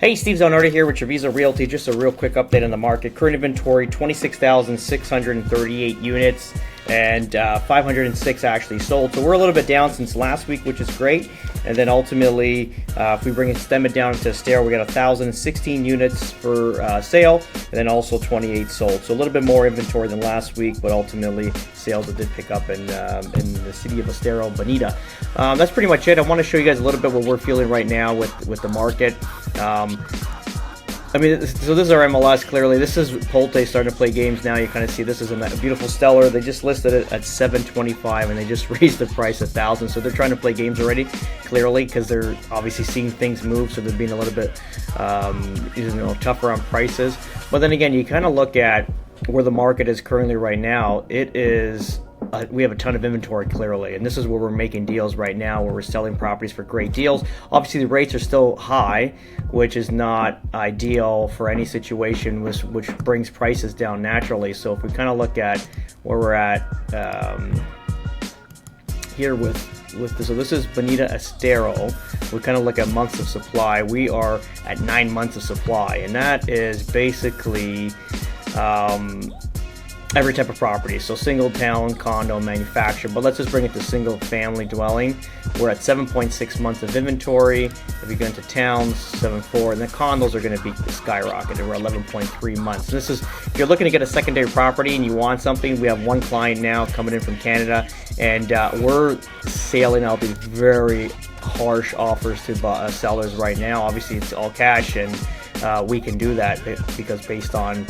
Hey, Steve Zanardi here with Treviso Realty. Just a real quick update on the market. Current inventory, 26,638 units, and 506 actually sold. So we're a little bit down since last week, which is great. And then ultimately, if we stem it down to Estero, we got 1,016 units for sale, and then also 28 sold. So a little bit more inventory than last week, but ultimately sales did pick up in the city of Estero Bonita. That's pretty much it. I want to show you guys a little bit what we're feeling right now with the market. So this is our MLS. Clearly, this is Polte starting to play games now. You kind of see this is a beautiful Stellar. They just listed it at $725, and they just raised the price $1,000. So they're trying to play games already, clearly, because they're obviously seeing things move. So they're being a little bit tougher on prices. But then again, you kind of look at where the market is currently right now. It is. We have a ton of inventory, clearly, and this is where we're making deals right now, where we're selling properties for great deals. Obviously, the rates are still high, which is not ideal for any situation, which brings prices down naturally. So if we kind of look at where we're at here with this, so this is Bonita Estero. We kind of look at months of supply. We are at 9 months of supply, and that is basically every type of property, so single town, condo, manufactured. But let's just bring it to single family dwelling. We're at 7.6 months of inventory. If you go into towns, 7.4, and the condos are going to be skyrocketed. We're 11.3 months. This is, if you're looking to get a secondary property and you want something, we have one client now coming in from Canada, and we're sailing out these very harsh offers to sellers right now. Obviously, it's all cash, and we can do that because based on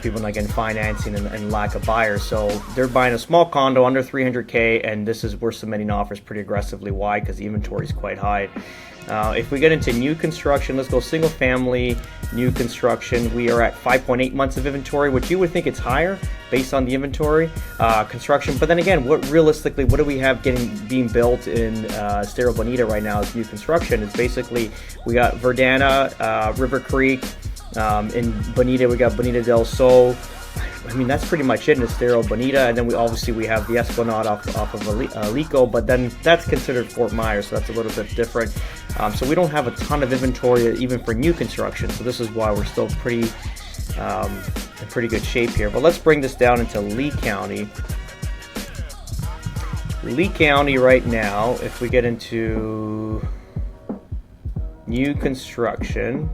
people not getting financing and lack of buyers. So they're buying a small condo under 300K, and we're submitting offers pretty aggressively. Why? Because the inventory is quite high. If we get into new construction, let's go single family new construction. We are at 5.8 months of inventory, which you would think it's higher based on the inventory construction. But then again, what do we have being built in Estero Bonita right now as new construction? It's basically, we got Verdana, River Creek. In Bonita, we got Bonita del Sol. That's pretty much it in Estero Bonita, and then we have the Esplanade off of Alico, but then that's considered Fort Myers, so that's a little bit different. So we don't have a ton of inventory even for new construction, so this is why we're still in pretty good shape here. But let's bring this down into Lee County. Lee County right now, if we get into new construction,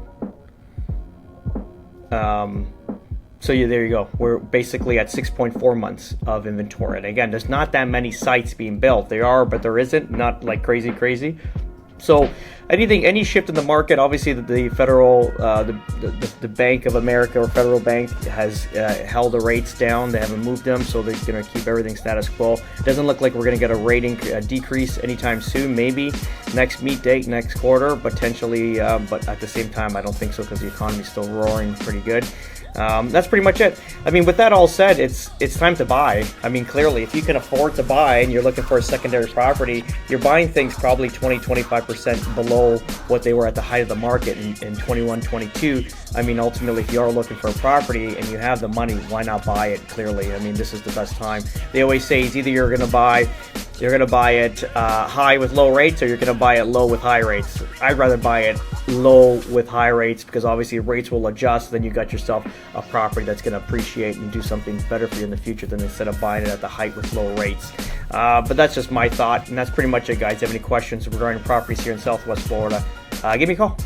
there you go. We're basically at 6.4 months of inventory. And again, there's not that many sites being built. There are, but there isn't. Not like crazy. So any shift in the market, obviously the federal, the Bank of America or Federal Bank has held the rates down. They haven't moved them, so they're going to keep everything status quo. It doesn't look like we're going to get a rate decrease anytime soon. Maybe next meet date, next quarter, potentially, but at the same time, I don't think so because the economy's still roaring pretty good. That's pretty much it. With that all said, it's time to buy. Clearly, if you can afford to buy and you're looking for a secondary property, you're buying things probably 20-25% below what they were at the height of the market in 21-22. Ultimately, if you are looking for a property and you have the money, why not buy it? Clearly, this is the best time. They always say it's either you're going to buy it high with low rates, or you're going to buy it low with high rates. I'd rather buy it low with high rates, because obviously rates will adjust. Then you got yourself a property that's going to appreciate and do something better for you in the future than instead of buying it at the height with low rates. But that's just my thought, and that's pretty much it, guys. If you have any questions regarding properties here in Southwest Florida, give me a call.